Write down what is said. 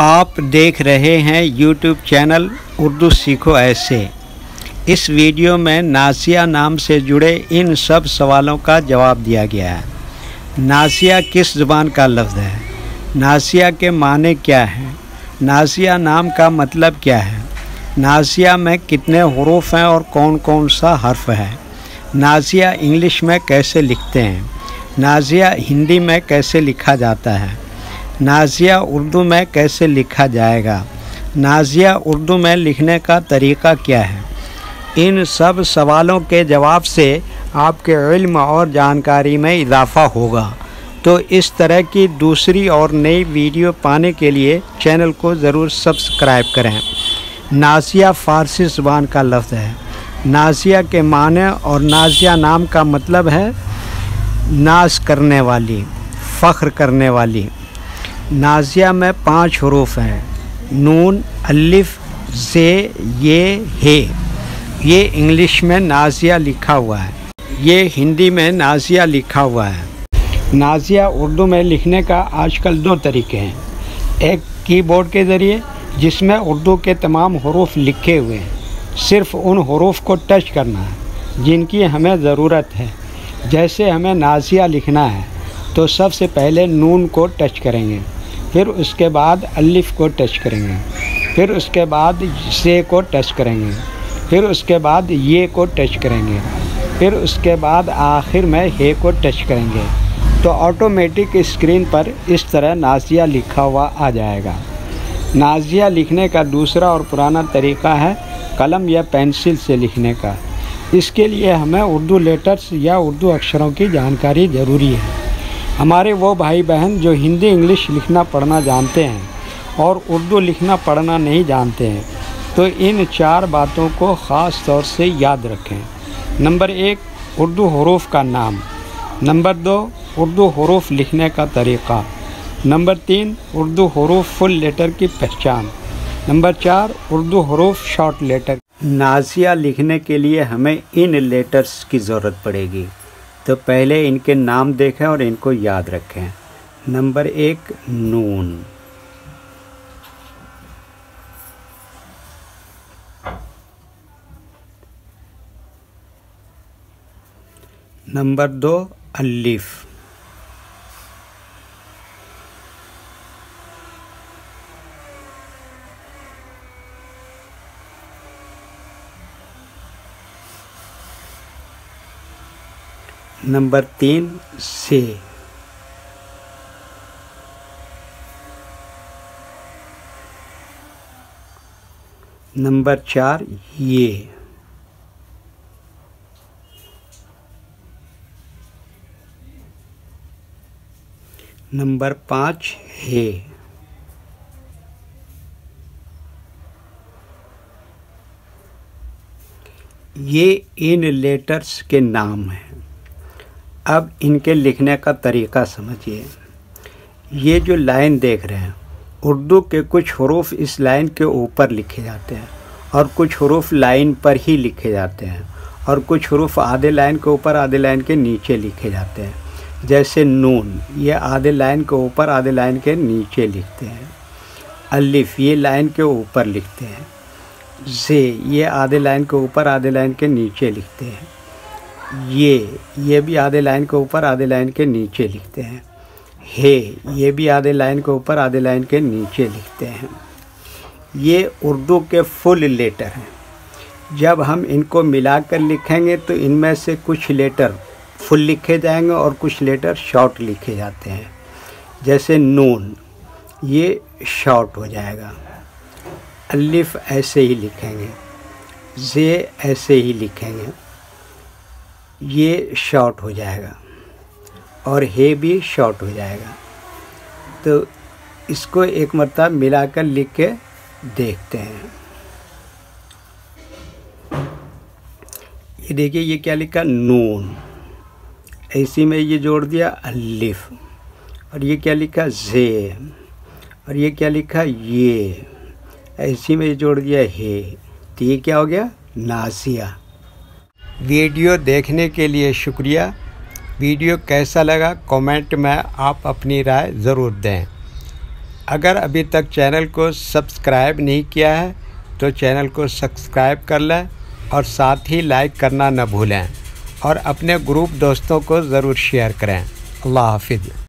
आप देख रहे हैं यूट्यूब चैनल उर्दू सीखो ऐसे। इस वीडियो में नासिया नाम से जुड़े इन सब सवालों का जवाब दिया गया है। नासिया किस ज़ुबान का लफ्ज़ है? नासिया के माने क्या हैं? नासिया नाम का मतलब क्या है? नासिया में कितने हुरूफ हैं और कौन कौन सा हर्फ है? नासिया इंग्लिश में कैसे लिखते हैं? नासिया हिंदी में कैसे लिखा जाता है? नासिया उर्दू में कैसे लिखा जाएगा? नासिया उर्दू में लिखने का तरीक़ा क्या है? इन सब सवालों के जवाब से आपके इल्म और जानकारी में इजाफ़ा होगा। तो इस तरह की दूसरी और नई वीडियो पाने के लिए चैनल को ज़रूर सब्सक्राइब करें। नासिया फ़ारसी ज़ुबान का लफ्ज़ है। नासिया के माने और नासिया नाम का मतलब है नाज करने वाली, फ़ख्र करने वाली। नासिया में 5 हुरूफ हैं, नून, अलिफ, ज़े, ये, हे। ये इंग्लिश में नासिया लिखा हुआ है, ये हिंदी में नासिया लिखा हुआ है। नासिया उर्दू में लिखने का आजकल 2 तरीके हैं। एक कीबोर्ड के ज़रिए, जिसमें उर्दू के तमाम हुरूफ लिखे हुए हैं, सिर्फ़ उन हुरूफ को टच करना है जिनकी हमें ज़रूरत है। जैसे हमें नासिया लिखना है तो सबसे पहले नून को टच करेंगे, फिर उसके बाद अलिफ को टच करेंगे, फिर उसके बाद से को टच करेंगे, फिर उसके बाद ये को टच करेंगे, फिर उसके बाद आखिर में हे को टच करेंगे। तो ऑटोमेटिक स्क्रीन पर इस तरह नासिया लिखा हुआ आ जाएगा। नासिया लिखने का दूसरा और पुराना तरीक़ा है कलम या पेंसिल से लिखने का। इसके लिए हमें उर्दू लेटर्स या उर्दू अक्षरों की जानकारी ज़रूरी है। हमारे वो भाई बहन जो हिंदी इंग्लिश लिखना पढ़ना जानते हैं और उर्दू लिखना पढ़ना नहीं जानते हैं, तो इन 4 बातों को ख़ास तौर से याद रखें। नंबर 1, उर्दू हुरूफ का नाम। नंबर 2, उर्दू हुरूफ लिखने का तरीक़ा। नंबर 3, उर्दू हुरूफ फुल लेटर की पहचान। नंबर 4, उर्दू हुरूफ शॉर्ट लेटर। नासिया लिखने के लिए हमें इन लेटर्स की ज़रूरत पड़ेगी, तो पहले इनके नाम देखें और इनको याद रखें। नंबर 1, नून। नंबर 2, अलिफ। नंबर 3, से। नंबर 4, ये। नंबर 5, हे। ये इन लेटर्स के नाम हैं। अब इनके लिखने का तरीक़ा समझिए। ये जो लाइन देख रहे हैं, उर्दू के कुछ हुरूफ इस लाइन के ऊपर लिखे जाते हैं और कुछ हुरूफ लाइन पर ही लिखे जाते हैं और कुछ हुरूफ आधे लाइन के ऊपर आधे लाइन के नीचे लिखे जाते हैं। जैसे नून, ये आधे लाइन के ऊपर आधे लाइन के नीचे लिखते हैं। अलिफ, ये लाइन के ऊपर लिखते हैं। ज़े, ये आधे लाइन के ऊपर आधे लाइन के नीचे लिखते हैं। ये भी आधे लाइन के ऊपर आधे लाइन के नीचे लिखते हैं। हे, ये भी आधे लाइन के ऊपर आधे लाइन के नीचे लिखते हैं। ये उर्दू के फुल लेटर हैं। जब हम इनको मिलाकर लिखेंगे तो इनमें से कुछ लेटर फुल लिखे जाएंगे और कुछ लेटर शॉर्ट लिखे जाते हैं। जैसे नून, ये शॉर्ट हो जाएगा। अलिफ ऐसे ही लिखेंगे, ज़े ऐसे ही लिखेंगे, ये शॉर्ट हो जाएगा और हे भी शॉर्ट हो जाएगा। तो इसको एक मरतबा मिलाकर लिख के देखते हैं। ये देखिए, ये क्या लिखा, नून। इसी में ये जोड़ दिया अलिफ, और ये क्या लिखा, ज़े, और ये क्या लिखा, ये। इसी में जोड़ दिया हे। तो ये क्या हो गया, नासिया। वीडियो देखने के लिए शुक्रिया। वीडियो कैसा लगा कमेंट में आप अपनी राय ज़रूर दें। अगर अभी तक चैनल को सब्सक्राइब नहीं किया है तो चैनल को सब्सक्राइब कर लें और साथ ही लाइक करना न भूलें और अपने ग्रुप दोस्तों को ज़रूर शेयर करें। अल्लाह हाफिज़।